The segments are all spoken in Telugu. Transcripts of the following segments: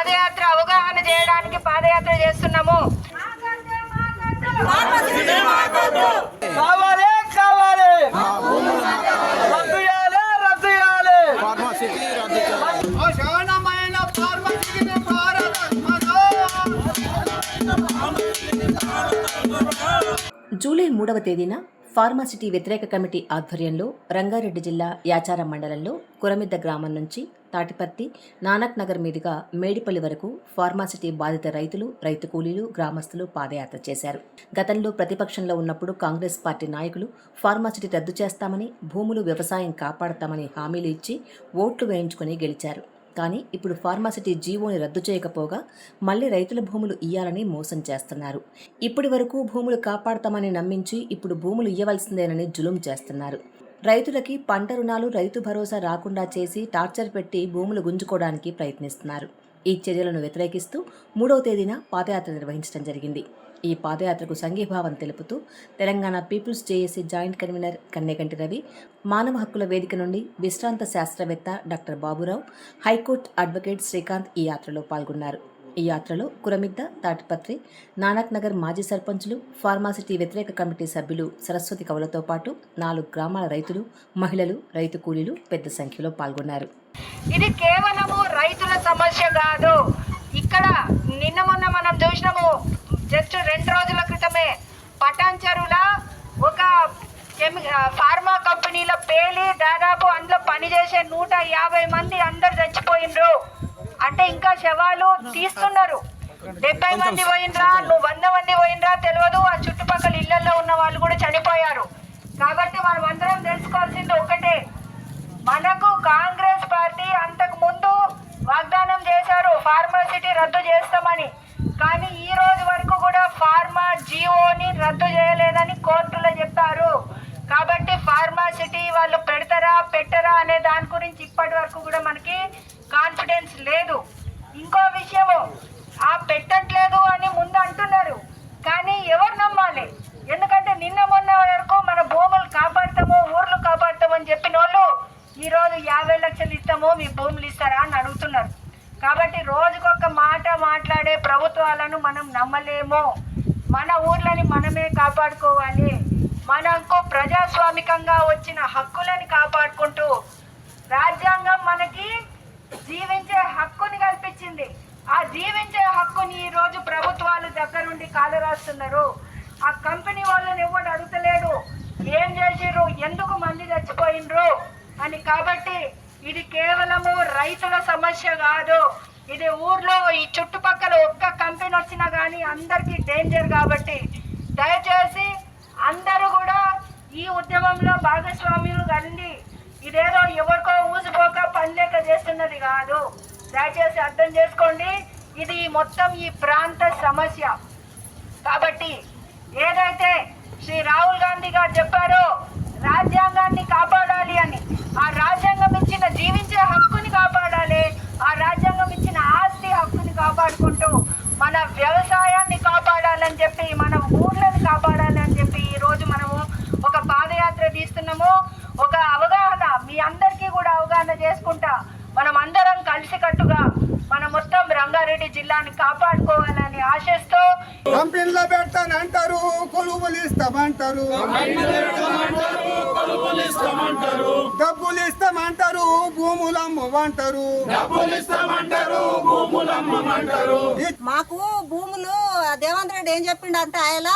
పాదయాత్ర అవగాహన చేయడానికి పాదయాత్ర చేస్తున్నాము. జూలై 3వ తేదీన ఫార్మాసిటీ వ్యతిరేక కమిటీ ఆధ్వర్యంలో రంగారెడ్డి జిల్లా యాచారం మండలంలో కురమిద్ద గ్రామం నుంచి తాటిపర్తి నానక్ నగర్ మీదుగా మేడిపల్లి వరకు ఫార్మాసిటీ బాధిత రైతులు, రైతు కూలీలు, గ్రామస్తులు పాదయాత్ర చేశారు. గతంలో ప్రతిపక్షంలో ఉన్నప్పుడు కాంగ్రెస్ పార్టీ నాయకులు ఫార్మాసిటీ రద్దు చేస్తామని, భూములు, వ్యవసాయం కాపాడతామని హామీలు ఇచ్చి ఓట్లు వేయించుకుని గెలిచారు. కానీ ఇప్పుడు ఫార్మాసిటీ జీవోని రద్దు చేయకపోగా మళ్లీ రైతుల భూములు ఇయ్యాలని మోసం చేస్తున్నారు. ఇప్పటి వరకు భూములు కాపాడతామని నమ్మించి ఇప్పుడు భూములు ఇయ్యవలసిందేనని జులుం చేస్తున్నారు. రైతులకి పంట రుణాలు, రైతు భరోసా రాకుండా చేసి టార్చర్ పెట్టి భూములు గుంజుకోవడానికి ప్రయత్నిస్తున్నారు. ఈ చర్యలను వ్యతిరేకిస్తూ 3వ తేదీన పాదయాత్ర నిర్వహించడం జరిగింది. ఈ పాదయాత్రకు సంఘీభావం తెలుపుతూ Telangana people's JAC joint convener Kanneganti Ravi, మానవ హక్కుల వేదిక నుండి విశ్రాంత శాస్త్రవేత్త doctor Baburao, high court advocate Srikanth ఈ యాత్రలో పాల్గొన్నారు. ఈ యాత్రలో కురమిద్ద, తాటిపత్రి, నానక్ నగర్ మాజీ సర్పంచులు, ఫార్మాసిటీ వ్యతిరేక కమిటీ సభ్యులు సరస్వతి కవులతో పాటు 4 గ్రామాల రైతులు, మహిళలు, రైతు కూలీలు పెద్ద సంఖ్యలో పాల్గొన్నారు. ఇది కేవలము రైతుల సమస్య కాదు. ఇక్కడ నిన్న మొన్న మనం చూసినాము, జస్ట్ 2 రోజుల క్రితమే పటాన్చెరుల ఒక ఫార్మా కంపెనీల పేలి దాదాపు అందులో పనిచేసే 150 మంది అందరు చచ్చిపోయినరు. అంటే ఇంకా శవాలు తీస్తున్నారు. 70 మంది పోయినరా, 100 మంది పోయినరా తెలియదు. ఆ చుట్టుపక్కల ఇళ్లలో ఉన్న వాళ్ళు కూడా చనిపోయారు. కాబట్టి మనం అందరం తెలుసుకోవాల్సింది ఒకటే, మనకు కాంగ్రెస్ పార్టీ అంతకు ముందు వాగ్దానం చేశారు ఫార్మాసిటీ రద్దు చేస్తామని. కానీ ఈ రోజు వరకు కూడా ఫార్మా జీవోని రద్దు చేయలేదని కోర్టులో చెప్పారు. కాబట్టి ఫార్మాసిటీ వాళ్ళు పెడతారా పెట్టరా అనే దాని గురించి ఇప్పటి వరకు కూడా మనకి కాన్ఫిడెన్స్ లేదు. ఇంకో విషయము, ఆ పెట్టట్లేదు అని ముందు అంటున్నారు, కానీ ఎవరు నమ్మాలి? ఎందుకంటే నిన్న మొన్న వరకు మన భూములు కాపాడుతాము, ఊర్లు కాపాడుతామని చెప్పిన వాళ్ళు ఈరోజు 50 లక్షలు ఇస్తాము, మీ భూములు ఇస్తారా అని అడుగుతున్నారు. కాబట్టి రోజుకొక మాట మాట్లాడే ప్రభుత్వాలను మనం నమ్మలేము. మన ఊర్లని మనమే కాపాడుకోవాలి. మనకు ప్రజాస్వామికంగా వచ్చిన హక్కులని కాపాడుకుంటూ రాజ్యాంగం మనకి జీవించే హక్కుని కల్పించింది. ఆ జీవించే హక్కుని ఈ రోజు ప్రభుత్వాలు దగ్గరుండి కాలరాస్తున్నారు. ఆ కంపెనీ వాళ్ళని ఎవడు అడుగుతలేడు, ఏం చేసిర్రు, ఎందుకు మంది చచ్చిపోయినరు అని. కాబట్టి ఇది కేవలము రైతుల సమస్య కాదు. ఇది ఊర్లో ఈ చుట్టుపక్కల ఒక్క కంపెనీ వచ్చినా కానీ అందరికీ డేంజర్. కాబట్టి దయచేసి అందరూ కూడా ఈ ఉద్యమంలో భాగస్వామ్యులు కండి. ఇదేదో ఎవరికో ఊసిపోక పనిలేక చేస్తున్నది కాదు. దయచేసి అర్థం చేసుకోండి, ఇది మొత్తం ఈ ప్రాంత సమస్య. కాబట్టి ఏదైతే శ్రీ రాహుల్ గాంధీ గారు చెప్పారో రాజ్యాంగాన్ని కాపాడాలి అని, ఆ రాజ్యాంగం ఇచ్చిన జీవించే హక్కుని కాపాడాలి, ఆ రాజ్యాంగం ఇచ్చిన ఆస్తి హక్కుని కాపాడుకుంటూ మన వ్యవసాయాన్ని కాపాడాలని చెప్పి, మన ఊర్లను కాపాడాలి అని చెప్పి ఈరోజు మనము ఒక పాదయాత్ర తీస్తున్నాము. ఒక అవగాహన మీ అందరికీ కూడా అవగాహన చేసుకుంటా మనం అందరం కలిసికట్టుగా మన మొత్తం రంగారెడ్డి జిల్లాని కాపాడుకోవాలని ఆశిస్తూ, కంపెనీలో పెడతానంటారు, కొలువులు ఇస్తామంటారు, డబ్బులు ఇస్తామంటారు, భూములు అమ్మమంటారు. మాకు భూములు దేవేంద్ర రెడ్డి ఏం చెప్పిండు అంటే, ఆయన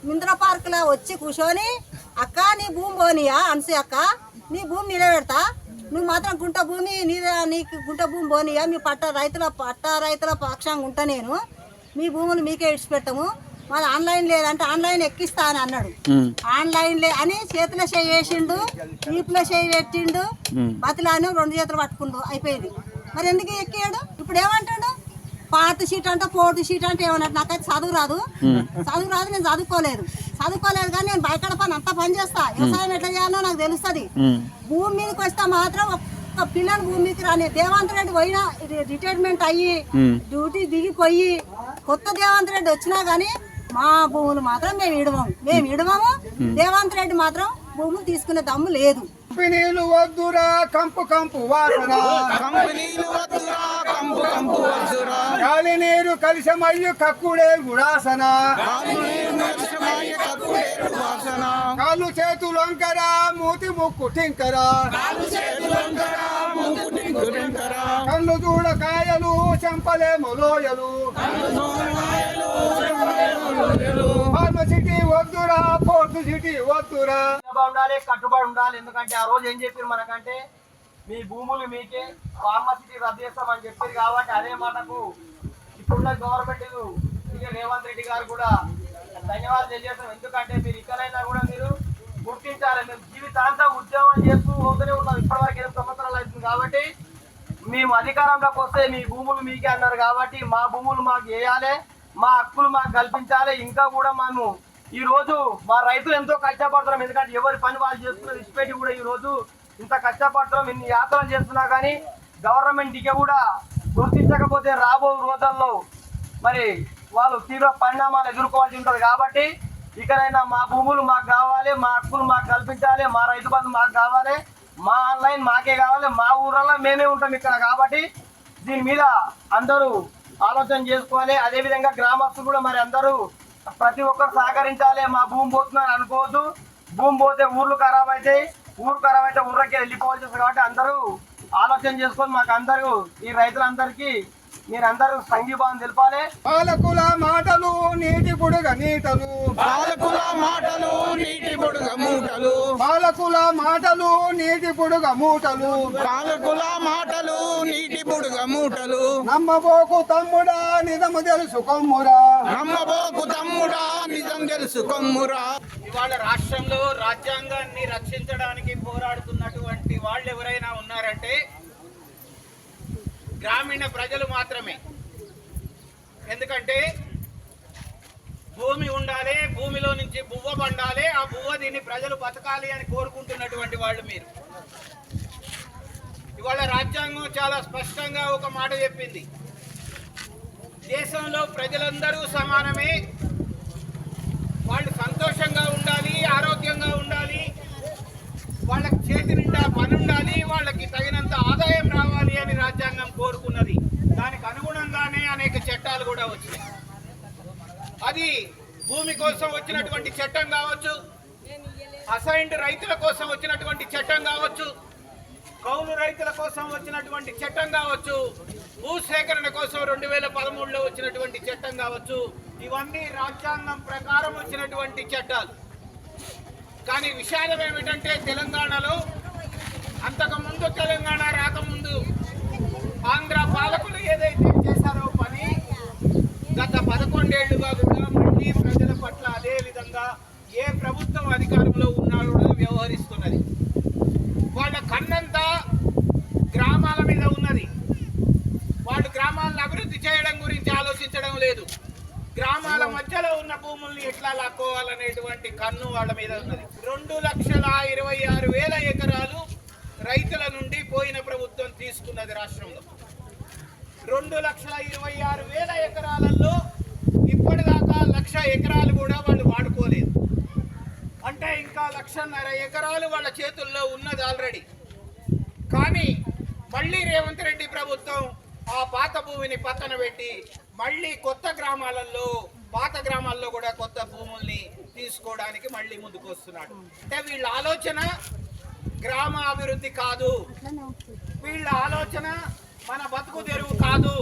మింద్ర పార్క్ లో వచ్చి కూర్చొని, అక్క నీ భూమి పోనీయా అన్సి, అక్క నీ భూమి నిలబెడతా, నువ్వు మాత్రం గుంట భూమి నీకు గుంట భూమి పోనీయా, మీ పట్ట రైతుల పక్షంగా ఉంటా, నేను మీ భూములు మీకే ఇడిచిపెట్టము, మాది ఆన్లైన్ లేదంటే ఆన్లైన్ ఎక్కిస్తా అని అన్నాడు. ఆన్లైన్ లే అని చేతిలో చేయి వేసిండు, వీపులో చేయి పెట్టిండు, బతిలాను 2 చేతులు పట్టుకుండు, అయిపోయింది. మరి ఎందుకు ఎక్కాడు? ఇప్పుడు ఏమంటాడు, పాత సీట్ అంటే పోటు సీట్ అంటే ఏమన్నట్టు. నాకైతే చదువు రాదు, నేను చదువుకోలేదు కానీ నేను బయట పని అంతా పని చేస్తా. వ్యవసాయం ఎట్లా చేయాలో నాకు తెలుస్తుంది. భూమి మీదకి వస్తే మాత్రం ఒక్క పిల్లలు భూమి మీదకి రాని. దేవేంద్ర రెడ్డి పోయినా రిటైర్మెంట్ అయ్యి డ్యూటీ దిగిపోయి కొత్త దేవేంద్ర రెడ్డి వచ్చినా గానీ మా భూములు మాత్రం మేము ఇడవము. దేవేంద్ర రెడ్డి మాత్రం భూములు తీసుకునే దమ్ము లేదు. కంపెనీలు వద్దురా కంపు కంపు వాసన కంపెనీలు వద్దురా కంపు కంపు వద్దురా గాలి నీరు కలిసమయ్యు కక్కుడే గుడాసన వాసన కాళ్ళు చేతులు వంకరా మూతి ముక్కు టింకరా కళ్ళు చూడ కాయలు చెంపలేము లోయలు ఫార్మసిటీ వద్దురా పోర్టు సిటీ వద్దురా ఉండాలి, కట్టుబడి ఉండాలి. ఎందుకంటే ఆ రోజు ఏం చెప్పారు మనకంటే మీ భూములు మీకే ఫార్మసిటీ రద్దు చేస్తామని చెప్పారు. కాబట్టి అదే మాటకు ఇప్పుడున్న గవర్నమెంట్ రేవంత్ రెడ్డి గారు కూడా ధన్యవాదాలు తెలియజేస్తాం. ఎందుకంటే మీరు ఇక్కడైనా కూడా మీరు గుర్తించాలి. మేము జీవితాంతం ఉద్యోగం చేస్తూ పోతూనే ఉన్నాం. ఇప్పటివరకు 8 సంవత్సరాలు అవుతుంది. కాబట్టి మేము అధికారంలోకి వస్తే మీ భూములు మీకే అన్నారు. కాబట్టి మా భూములు మాకు వేయాలి, మా హక్కులు మాకు కల్పించాలి. ఇంకా కూడా మేము ఈ రోజు మా రైతులు ఎంతో కష్టపడుతున్నాం. ఎందుకంటే ఎవరి పని వాళ్ళు చేస్తున్నారు ఇచ్చిపెట్టి కూడా ఈ రోజు ఇంత కష్టపడుతున్నాం. ఇన్ని యాత్రలు చేస్తున్నా కానీ గవర్నమెంట్ ఇక కూడా గుర్తించకపోతే రాబో రోజుల్లో మరి వాళ్ళు తీవ్ర పరిణామాలు ఎదుర్కోవాల్సి ఉంటుంది. కాబట్టి ఇకనైనా మా భూములు మాకు కావాలి, మా హక్కులు మాకు కల్పించాలి, మా రైతు బంధు మాకు కావాలి, మా ఆన్లైన్ మాకే కావాలి, మా ఊర్లలో మేమే ఉంటాం ఇక్కడ. కాబట్టి దీని మీద అందరూ ఆలోచన చేసుకోవాలి. అదేవిధంగా గ్రామస్తులు కూడా మరి అందరూ ప్రతి ఒక్కరు సహకరించాలి. మా భూమి పోతుందని అనుకోవద్దు. భూమి పోతే ఊర్లు ఖరాబ్ అవుతాయి, ఊరు ఖరాబ్ అయితే ఊర్లకి వెళ్ళిపోవాల్సి వస్తుంది. కాబట్టి అందరూ ఆలోచన చేసుకొని మాకు అందరూ ఈ రైతులందరికీ మీరందరూ సంఘీభావం తెలపాలి. పాలకుల మాటలు నీటి బుడగ నీటలు పాలకుల మాటలు నీటి బుడగ మూటలు పాలకుల మాటలు నీటి బుడగ మూటలు పాలకుల మాటలు నీటి బుడగ మూటలు నమ్మబోకు తమ్ముడా నిజము తెలుసు కొమ్మురా నమ్మబోకు తమ్ముడా నిజం తెలుసు కొమ్మురా. ఇవాళ రాష్ట్రంలో రాజ్యాంగాన్ని రక్షించడానికి పోరాడుతున్నటువంటి వాళ్ళు ఎవరైనా ఉన్నారంటే గ్రామీణ ప్రజలు మాత్రమే. ఎందుకంటే భూమి ఉండాలి, భూమిలో నుంచి బువ్వ పండాలి, ఆ బువ్వ దీన్ని ప్రజలు బతకాలి అని కోరుకుంటున్నటువంటి వాళ్ళు మీరు. ఇవాళ రాజ్యాంగం చాలా స్పష్టంగా ఒక మాట చెప్పింది. దేశంలో ప్రజలందరూ సమానమే, వాళ్ళు సంతోషంగా ఉండాలి, ఆరోగ్యంగా ఉండాలి, వాళ్ళకి చేతి నిండా పని ఉండాలి, వాళ్ళకి తగినంత ఆదాయం రావాలి అని రాజ్యాంగం కోరుకున్నది. దానికి అనుగుణంగానే అనేక చట్టాలు కూడా వచ్చినాయి. అది భూమి కోసం వచ్చినటువంటి చట్టం కావచ్చు, అసైన్డ్ రైతుల కోసం వచ్చినటువంటి చట్టం కావచ్చు, కౌలు రైతుల కోసం వచ్చినటువంటి చట్టం కావచ్చు, భూసేకరణ కోసం 2013లో వచ్చినటువంటి చట్టం కావచ్చు. ఇవన్నీ రాజ్యాంగం ప్రకారం వచ్చినటువంటి చట్టాలు. కానీ విషాదం ఏమిటంటే తెలంగాణలో అంతకుముందు, తెలంగాణ రాకముందు ఆంధ్ర పాలకులు ఏదైతే చేశారో పని గత 11 ఏళ్లుగా కూడా మళ్ళీ ప్రజల పట్ల అదే విధంగా ఏ ప్రభుత్వం అధికారంలో ఉన్నారో వ్యవహరిస్తున్నది. వాళ్ళ కన్నంతా గ్రామాల మీద ఉన్నది. వాళ్ళు గ్రామాలను అభివృద్ధి చేయడం గురించి ఆలోచించడం లేదు. గ్రామాల మధ్యలో ఉన్న భూముల్ని ఎట్లా లాక్కోవాలనేటువంటి కన్ను వాళ్ళ మీద ఉన్నది. 2,26,000 ఎకరాలు రైతుల నుండి పోయిన ప్రభుత్వం తీసుకున్నది రాష్ట్రంలో. 2,26,000 ఎకరాలలో ఇప్పటిదాకా 1,00,000 ఎకరాలు కూడా వాళ్ళు వాడుకోలేదు. అంటే ఇంకా 1,50,000 ఎకరాలు వాళ్ళ చేతుల్లో ఉన్నది ఆల్రెడీ. కానీ మళ్ళీ రేవంత్ రెడ్డి ప్రభుత్వం ఆ పాత భూమిని పక్కన పెట్టి మళ్ళీ కొత్త గ్రామాలలో, పాత గ్రామాల్లో కూడా కొత్త భూముల్ని తీసుకోవడానికి మళ్ళీ ముందుకు వస్తున్నాడు. అంటే వీళ్ళ ఆలోచన గ్రామ అభివృద్ధి కాదు, వీళ్ళ ఆలోచన మన బతుకు తెరువు కాదు,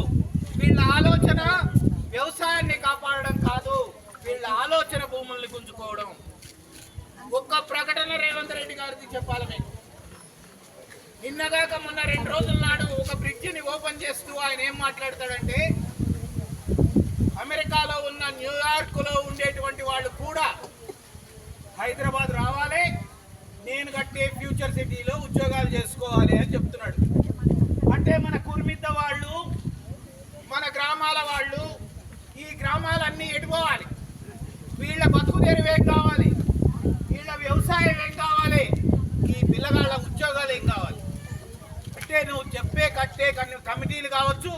వీళ్ళ ఆలోచన వ్యవసాయాన్ని కాపాడడం కాదు, వీళ్ళ ఆలోచన భూముల్ని గుంజుకోవడం. ఒక్క ప్రకటన రేవంత్ రెడ్డి గారికి చెప్పాలి. మీకు నిన్నగాక మొన్న 2 రోజుల నాడు ఒక బ్రిడ్జిని ఓపెన్ చేస్తూ ఆయన ఏం మాట్లాడతాడంటే, అమెరికాలో ఉన్న న్యూయార్క్లో ఉండేటువంటి వాళ్ళు కూడా హైదరాబాద్ రావాలి, నేను కట్టే ఫ్యూచర్ సిటీలో ఉద్యోగాలు చేసుకోవాలి అని చెప్తున్నాడు. అంటే మన కుర్మిద్ద వాళ్ళు, మన గ్రామాల వాళ్ళు, ఈ గ్రామాలన్నీ ఎటుపోవాలి, వీళ్ళ బతుకు తెరువు ఏం కావాలి, వీళ్ళ వ్యవసాయం ఏం కావాలి, ఈ పిల్లగాళ్ళ ఉద్యోగాలు ఏం కావాలి. అంటే నువ్వు చెప్పే కట్టే కమిటీలు కావచ్చు,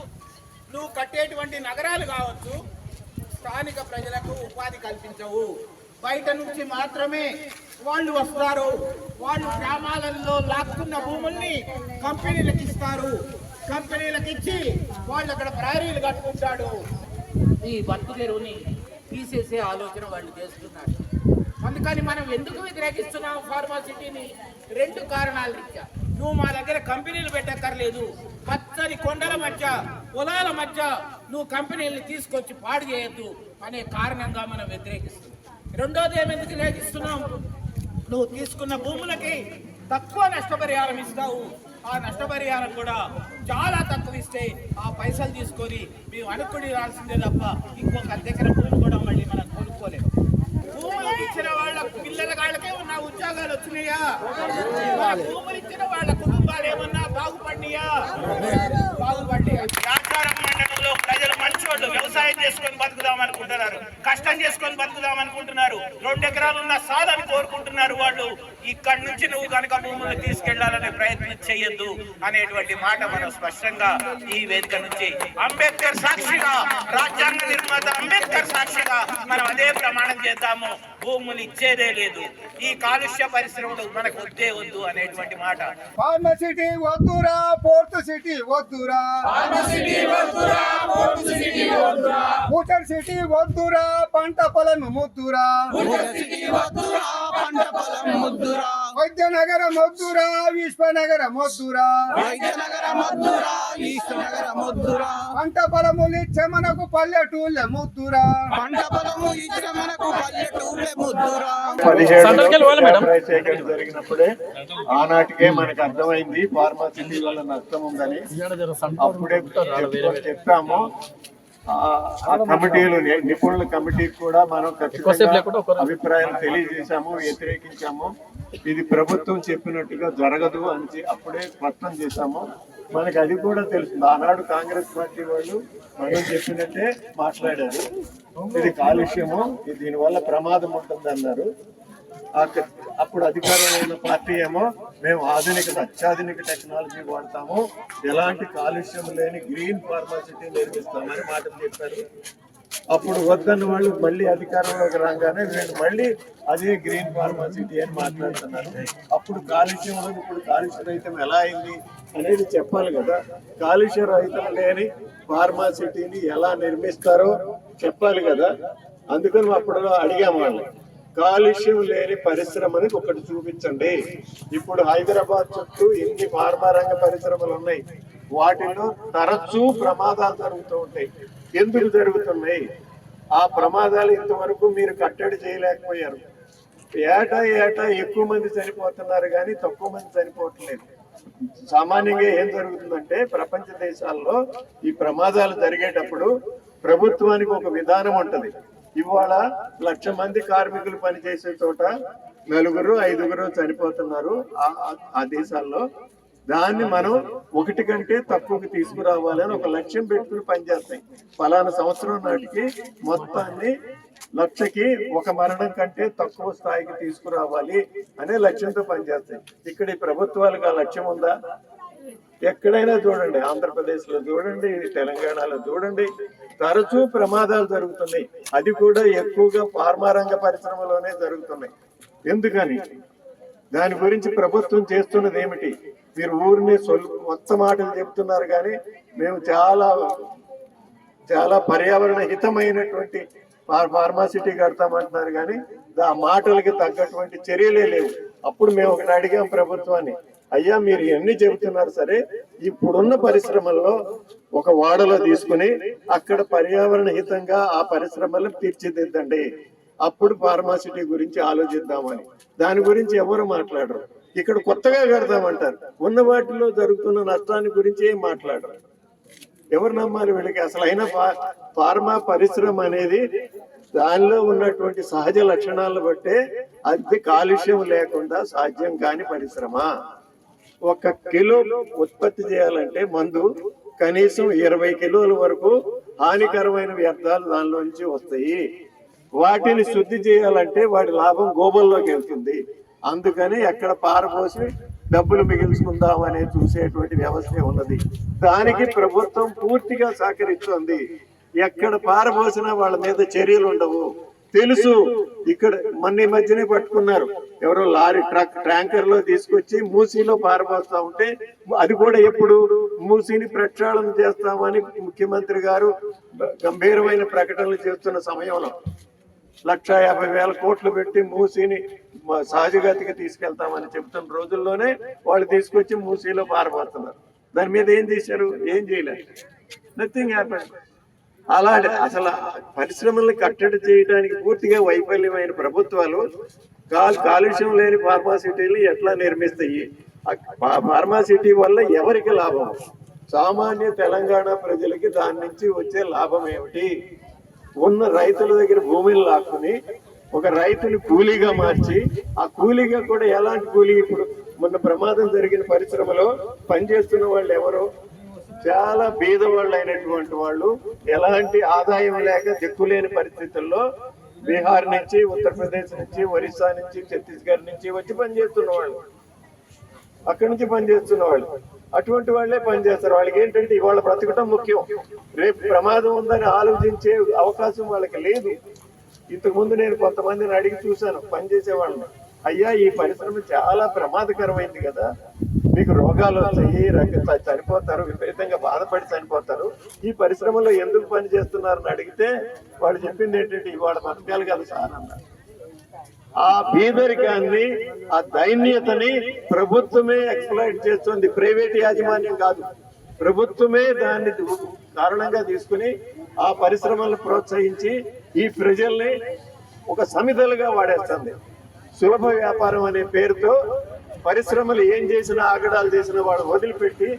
నువ్వు కట్టేటువంటి నగరాలు కావచ్చు, స్థానిక ప్రజలకు ఉపాధి కల్పించవు. బయట నుంచి మాత్రమే వాళ్ళు వస్తారు, వాళ్ళు గ్రామాలలో లాక్కున్న భూముల్ని కంపెనీలకు ఇస్తారు. కంపెనీలకు ఇచ్చి వాళ్ళు అక్కడ ప్రహరీలు కట్టుకుంటాడు. ఈ బతుకు తెరువుని తీసేసే ఆలోచన వాళ్ళు చేస్తున్నారు. అందుకని మనం ఎందుకు వ్యతిరేకిస్తున్నాం ఫార్మాసిటీని? 2 కారణాల రీత్యా. నువ్వు మా దగ్గర కంపెనీలు పెట్టక్కర్లేదు, పచ్చని కొండల మధ్య పొలాల మధ్య నువ్వు కంపెనీలను తీసుకొచ్చి పాడు చేయొద్దు అనే కారణంగా మనం వ్యతిరేకిస్తున్నాం. రెండోది ఏమెందుకు వ్యతిరేకిస్తున్నాం? నువ్వు తీసుకున్న భూములకి తక్కువ నష్టపరిహారం ఇస్తావు. ఆ నష్టపరిహారం కూడా చాలా తక్కువ ఇస్తే ఆ పైసలు తీసుకొని మేము అనుకుని రాల్సిందే తప్ప ఇంకొక దగ్గర భూమి కూడా మళ్ళీ మనం కొనుక్కోలేము. భూములు ఇచ్చిన వాళ్ళ పిల్లల వాళ్ళకే ఉన్న ఉద్యోగాలు వచ్చినాయా? భూములు ఇచ్చిన వాళ్ళ కుటుంబాలు ఏమన్నా బాగుపడినాయా? బాగుపడ్డాయా? యాచారం మండలంలో ప్రజలు మంచోళ్ళు, వ్యవసాయం చేసుకొని బతుకుదాం అనుకుంటున్నారు, కష్టం చేసుకొని బతుకుదాం అనుకుంటున్నారు. 2 ఎకరాలు ఉన్న సాధని కోరుకుంటున్నారు వాళ్ళు. ఇక్కడి నుంచి నువ్వు కనుక భూములు తీసుకెళ్లాలనే ప్రయత్నం చేయొద్దు అనేటువంటి మాట మనం స్పష్టంగా ఈ వేదిక నుంచి అంబేద్కర్ సాక్షిగా, రాజ్యాంగ నిర్మాత అంబేద్కర్ సాక్షిగా మనం అదే ప్రమాణం చేద్దాము. భూములు ఇచ్చేదే లేదు, ఈ కాలుష్య పరిశ్రమలు మనకు వద్దే వద్దు అనేటువంటి మాట. ఫార్మసిటీ వద్దురా, పోర్ట్ సిటీ వద్దురా, ఫ్యూచర్ సిటీ వద్దురా, పంట పొలం ముద్దురా, వైద్యనగరం వద్దురా, విశ్వనగరం వద్దురా, పంట పొలములు ఇచ్చే మనకు పల్లెటూళ్ళే ముద్దురా, 17 సేకరణ జరిగినప్పుడే ఆనాటికే మనకు అర్థమైంది ఫార్మాసిటీ వల్ల నష్టం ఉందని. అప్పుడే చెప్పాము. ఆ కమిటీలు, నిపుణుల కమిటీకి కూడా మనం అభిప్రాయం తెలియజేశాము, వ్యతిరేకించాము. ఇది ప్రభుత్వం చెప్పినట్టుగా జరగదు అని అప్పుడే స్పష్టం చేశాము. మనకి అది కూడా తెలుస్తుంది. ఆనాడు కాంగ్రెస్ పార్టీ వాళ్ళు మనం చెప్పినట్టే మాట్లాడారు. ఇది కాలుష్యము, దీనివల్ల ప్రమాదం ఉంటుంది అన్నారు. అప్పుడు అధికారంలో ఉన్న పార్టీ ఏమో మేము అత్యాధునిక టెక్నాలజీ వాడతాము, ఎలాంటి కాలుష్యం లేని గ్రీన్ ఫార్మాసిటీ నిర్మిస్తామని మాటలు చెప్పారు. అప్పుడు వద్దన్న వాళ్ళు మళ్ళీ అధికారంలోకి రాగానే వీళ్ళు మళ్ళీ అదే గ్రీన్ ఫార్మాసిటీ అని మాట్లాడుతున్నారు. అప్పుడు కాలుష్యం ఉన్నది, ఇప్పుడు కాలుష్య రహితం ఎలా అయింది అనేది చెప్పాలి కదా. కాలుష్య రహితం లేని ఫార్మాసిటీని ఎలా నిర్మిస్తారో చెప్పాలి కదా. అందుకని అప్పుడు అడిగాము వాళ్ళు, కాలుష్యం లేని పరిశ్రమని ఒకటి చూపించండి. ఇప్పుడు హైదరాబాద్ చుట్టూ ఎన్ని ఫార్మా రంగ పరిశ్రమలు ఉన్నాయి, వాటిలో తరచూ ప్రమాదాలు జరుగుతూ ఉంటాయి. ఎందుకు జరుగుతున్నాయి? ఆ ప్రమాదాలు ఇంతవరకు మీరు కట్టడి చేయలేకపోయారు. ఏటా ఎక్కువ మంది చనిపోతున్నారు కానీ తక్కువ మంది చనిపోవట్లేదు. సామాన్యంగా ఏం జరుగుతుందంటే ప్రపంచ దేశాల్లో ఈ ప్రమాదాలు జరిగేటప్పుడు ప్రభుత్వానికి ఒక విధానం ఉంటది. ఇవాళ 1,00,000 మంది కార్మికులు పనిచేసే చోట 4-5 చనిపోతున్నారు ఆ దేశాల్లో. దాన్ని మనం 1 కంటే తక్కువకి తీసుకురావాలని ఒక లక్ష్యం పెట్టుకుని పనిచేస్తాయి. ఫలానా సంవత్సరం నాటికి మొత్తాన్ని 1,00,000కి 1 మరణం కంటే తక్కువ స్థాయికి తీసుకురావాలి అనే లక్ష్యంతో పనిచేస్తాయి. ఇక్కడ ఈ ప్రభుత్వాలకు ఆ లక్ష్యం ఉందా? ఎక్కడైనా చూడండి, ఆంధ్రప్రదేశ్ లో చూడండి, తెలంగాణలో చూడండి, తరచూ ప్రమాదాలు జరుగుతున్నాయి. అది కూడా ఎక్కువగా ఫార్మా రంగ పరిశ్రమలోనే జరుగుతున్నాయి. ఎందుకని? దాని గురించి ప్రభుత్వం చేస్తున్నది ఏమిటి? మీరు ఊరిని మొత్తం మాటలు చెప్తున్నారు కానీ మేము చాలా పర్యావరణ హితమైనటువంటి ఫార్మాసిటీ కడతామంటున్నారు కానీ ఆ మాటలకి తగ్గటువంటి చర్యలే లేవు. అప్పుడు మేము ఒకటి అడిగాం ప్రభుత్వాన్ని, అయ్యా మీరు ఎన్ని చెబుతున్నారు సరే, ఇప్పుడున్న పరిశ్రమల్లో ఒక వాడలో తీసుకుని అక్కడ పర్యావరణ హితంగా ఆ పరిశ్రమలను తీర్చిదిద్దండి, అప్పుడు ఫార్మాసిటీ గురించి ఆలోచిద్దామని. దాని గురించి ఎవరు మాట్లాడరు. ఇక్కడ కొత్తగా కడతామంటారు, ఉన్న వాటిలో జరుగుతున్న నష్టాన్ని గురించి ఏం మాట్లాడరు. ఎవరు నమ్మాలి వీళ్ళకి? అసలు అయినా ఫార్మా పరిశ్రమ అనేది దానిలో ఉన్నటువంటి సహజ లక్షణాలను బట్టే అది కాలుష్యం లేకుండా సాధ్యం కాని పరిశ్రమ. 1 కిలో ఉత్పత్తి చేయాలంటే మందు కనీసం 20 కిలోల వరకు హానికరమైన వ్యర్థాలు దానిలో నుంచి వస్తాయి. వాటిని శుద్ధి చేయాలంటే వాటి లాభం గోబల్లోకి వెళ్తుంది. అందుకని ఎక్కడ పారపోసి డబ్బులు మిగిల్చుకుందాం అనే చూసేటువంటి వ్యవస్థ ఉన్నది. దానికి ప్రభుత్వం పూర్తిగా సహకరిస్తుంది. ఎక్కడ పారబోసినా వాళ్ళ మీద చర్యలు ఉండవు. తెలుసు. ఇక్కడ మొన్న ఈ మధ్యనే పట్టుకున్నారు, ఎవరో లారీ ట్యాంకర్ లో తీసుకొచ్చి మూసీలో పారబోస్తా ఉంటే, అది కూడా ఎప్పుడు మూసీని ప్రక్షాళన చేస్తామని ముఖ్యమంత్రి గారు గంభీరమైన ప్రకటనలు చేస్తున్న సమయంలో 1,50,000 కోట్లు పెట్టి మూసీని సహజగతికి తీసుకెళ్తామని చెప్తున్న రోజుల్లోనే వాళ్ళు తీసుకొచ్చి మూసీలో పారబోతున్నారు. దాని మీద ఏం చేశారు? ఏం చేయలేదు. Nothing happened. అలాంటి అసలు పరిశ్రమల్ని కట్టడి చేయడానికి పూర్తిగా వైఫల్యమైన ప్రభుత్వాలు కాలుష్యం లేని ఫార్మాసిటీని ఎట్లా నిర్మిస్తాయి? ఫార్మాసిటీ వల్ల ఎవరికి లాభం? సామాన్య తెలంగాణ ప్రజలకి దాని నుంచి వచ్చే లాభం ఏమిటి? ఉన్న రైతుల దగ్గర భూమిని లాక్కుని ఒక రైతుని కూలీగా మార్చి, ఆ కూలీగా కూడా ఎలాంటి కూలీ? ఇప్పుడు మొన్న ప్రమాదం జరిగిన పరిశ్రమలో పనిచేస్తున్న వాళ్ళు ఎవరు? చాలా బీదవాళ్ళు అయినటువంటి వాళ్ళు, ఎలాంటి ఆదాయం లేక దిక్కులేని పరిస్థితుల్లో బీహార్ నుంచి, ఉత్తరప్రదేశ్ నుంచి, ఒరిస్సా నుంచి, ఛత్తీస్గఢ్ నుంచి వచ్చి పనిచేస్తున్న వాళ్ళు, అక్కడి నుంచి పనిచేస్తున్న వాళ్ళు, అటువంటి వాళ్ళే పనిచేస్తారు. వాళ్ళకి ఏంటంటే ఇవాళ బ్రతకటం ముఖ్యం, రేపు ప్రమాదం ఉందని ఆలోచించే అవకాశం వాళ్ళకి లేదు. ఇంతకుముందు నేను కొంతమందిని అడిగి చూశాను పనిచేసే వాళ్ళని, అయ్యా ఈ పరిశ్రమ చాలా ప్రమాదకరమైంది కదా, మీకు రోగాలు వస్తాయి, చనిపోతారు, విపరీతంగా బాధపడి చనిపోతారు, ఈ పరిశ్రమలో ఎందుకు పని చేస్తున్నారని అడిగితే వాళ్ళు చెప్పింది ఏంటంటే ఇవాళ బతకాలి కదా సార్ అన్నారు. ఆ బీదరికాన్ని, ఆ దైన్యతని ప్రభుత్వమే ఎక్స్ప్లాయిట్ చేస్తుంది, ప్రైవేట్ యాజమాన్యం కాదు. ప్రభుత్వమే దాన్ని కారణంగా తీసుకుని ఆ పరిశ్రమలను ప్రోత్సహించి ఈ ప్రజల్ని ఒక సమిధలుగా వాడేస్తుంది. సులభ వ్యాపారం అనే పేరుతో పరిశ్రమలు ఏం చేసినా, ఆగడాలు చేసినా వాడు వదిలిపెట్టి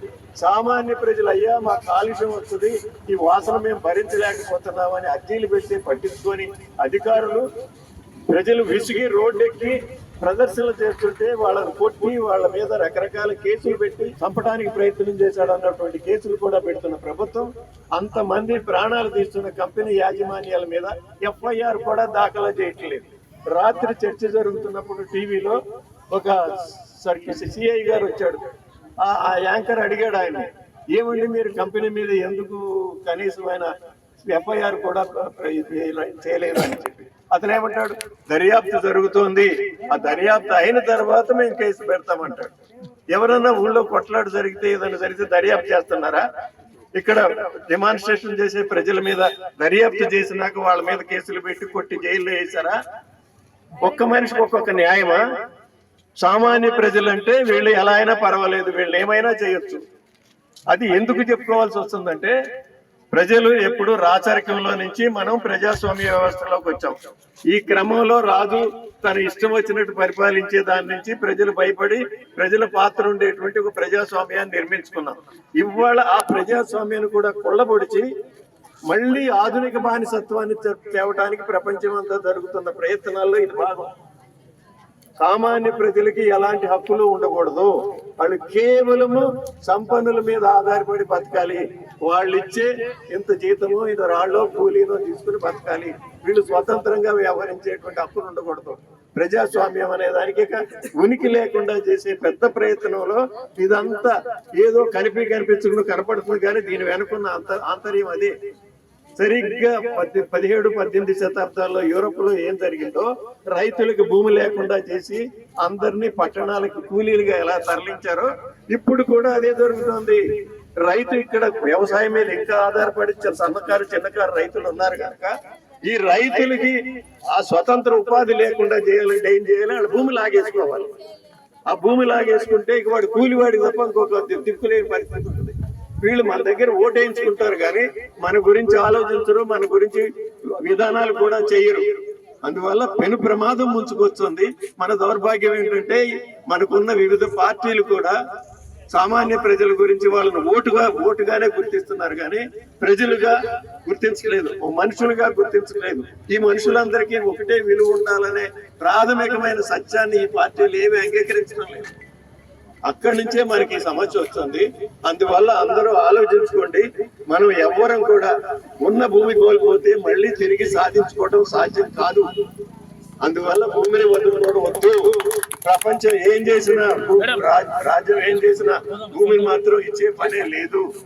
సామాన్య ప్రజలు, అయ్యా మా కాలుష్యం వస్తుంది, ఈ వాసన మేము భరించలేకపోతున్నామని అర్జీలు పెట్టి పట్టించుకొని అధికారులు, ప్రజలు విసిగి రోడ్డెక్కి ప్రదర్శనలు చేస్తుంటే వాళ్ళని కొట్టి వాళ్ళ మీద రకరకాల కేసులు పెట్టి చంపడానికి ప్రయత్నం చేశాడు అన్నటువంటి కేసులు కూడా పెడుతున్న ప్రభుత్వం, అంతమంది ప్రాణాలు తీస్తున్న కంపెనీ యాజమాన్యాల మీద FIR కూడా దాఖలు చేయట్లేదు. రాత్రి చర్చ జరుగుతున్నప్పుడు టీవీలో ఒక సిఐ గారు వచ్చాడు. ఆ యాంకర్ అడిగాడు ఆయన, ఏమండి మీరు కంపెనీ మీద ఎందుకు కనీసమైన FIR కూడా చేయలేదు అని చెప్పి. అతను ఏమంటాడు, దర్యాప్తు జరుగుతోంది, ఆ దర్యాప్తు అయిన తర్వాత మేము కేసు పెడతామంటాడు. ఎవరన్నా ఊళ్ళో కొట్లాట జరిగితే, ఏదైనా జరిగితే దర్యాప్తు చేస్తున్నారా? ఇక్కడ డెమాన్స్ట్రేషన్ చేసే ప్రజల మీద దర్యాప్తు చేసినాక వాళ్ళ మీద కేసులు పెట్టి కొట్టి జైల్లో వేసారా? ఒక్క మనిషికి ఒక్కొక్క న్యాయమా? సామాన్య ప్రజలంటే వీళ్ళు ఎలా అయినా పర్వాలేదు, వీళ్ళు ఏమైనా చేయొచ్చు. అది ఎందుకు చెప్పుకోవాల్సి వస్తుందంటే, ప్రజలు ఎప్పుడు రాచరికంలో నుంచి మనం ప్రజాస్వామ్య వ్యవస్థలోకి వచ్చాం. ఈ క్రమంలో రాజు తన ఇష్టం వచ్చినట్టు పరిపాలించే దాని నుంచి ప్రజలు భయపడి ప్రజల పాత్ర ఉండేటువంటి ఒక ప్రజాస్వామ్యాన్ని నిర్మించుకున్నాం. ఇవాళ ఆ ప్రజాస్వామ్యాన్ని కూడా కొల్లబొడిచి మళ్ళీ ఆధునిక బానిసత్వాన్ని తేవటానికి ప్రపంచం అంతా జరుగుతున్న ప్రయత్నాల్లో ఇది భాగం. సామాన్య ప్రజలకి ఎలాంటి హక్కులు ఉండకూడదు, వాళ్ళు కేవలము సంపన్నుల మీద ఆధారపడి బతకాలి, వాళ్ళు ఇచ్చే ఇంత జీతమో ఇంత రాళ్ళో కూలీనో తీసుకుని బతకాలి, వీళ్ళు స్వతంత్రంగా వ్యవహరించేటువంటి హక్కులు ఉండకూడదు. ప్రజాస్వామ్యం అనే దానికి ఉనికి లేకుండా చేసే పెద్ద ప్రయత్నంలో ఇదంతా ఏదో కనిపించకుండా కనపడుతుంది, కానీ దీని వెనుకున్న ఆంతర్యం అదే. సరిగ్గా 17-18 శతాబ్దాల్లో యూరోప్ లో ఏం జరిగిందో, రైతులకు భూమి లేకుండా చేసి అందరినీ పట్టణాలకు కూలీలుగా ఎలా తరలించారో ఇప్పుడు కూడా అదే జరుగుతుంది. రైతు ఇక్కడ వ్యవసాయం మీద ఇంకా ఆధారపడి సన్నకారు చిన్నకారు రైతులు ఉన్నారు కనుక ఈ రైతులకి ఆ స్వతంత్ర ఉపాధి లేకుండా చేయాలంటే ఏం చేయాలి? వాళ్ళ భూమి లాగేసుకోవాలి. ఆ భూమి లాగేసుకుంటే ఇక వాడు కూలివాడికి తప్ప ఇంకొక దిక్కులేని పరిస్థితి ఉంటుంది. వీళ్ళు మన దగ్గర ఓటేయించుకుంటారు కానీ మన గురించి ఆలోచించరు, మన గురించి విధానాలు కూడా చేయరు. అందువల్ల పెను ప్రమాదం ముంచుకొస్తుంది. మన దౌర్భాగ్యం ఏంటంటే మనకున్న వివిధ పార్టీలు కూడా సామాన్య ప్రజల గురించి వాళ్ళని ఓటుగానే గుర్తిస్తున్నారు కానీ ప్రజలుగా గుర్తించలేదు, మనుషులుగా గుర్తించలేదు. ఈ మనుషులందరికీ ఒకటే విలువ ఉండాలనే ప్రాథమికమైన సత్యాన్ని ఈ పార్టీలు ఏమి అంగీకరించడం లేదు. అక్కడి నుంచే మనకి సమస్య వస్తుంది. అందువల్ల అందరూ ఆలోచించుకోండి, మనం ఎవ్వరం కూడా ఉన్న భూమి కోల్పోతే మళ్ళీ తిరిగి సాధించుకోవడం సాధ్యం కాదు. అందువల్ల భూమిని వదులుకోవడం వద్దు. ప్రపంచం ఏం చేసినా, రాజ్యం ఏం చేసినా భూమిని మాత్రం ఇచ్చే పనే లేదు.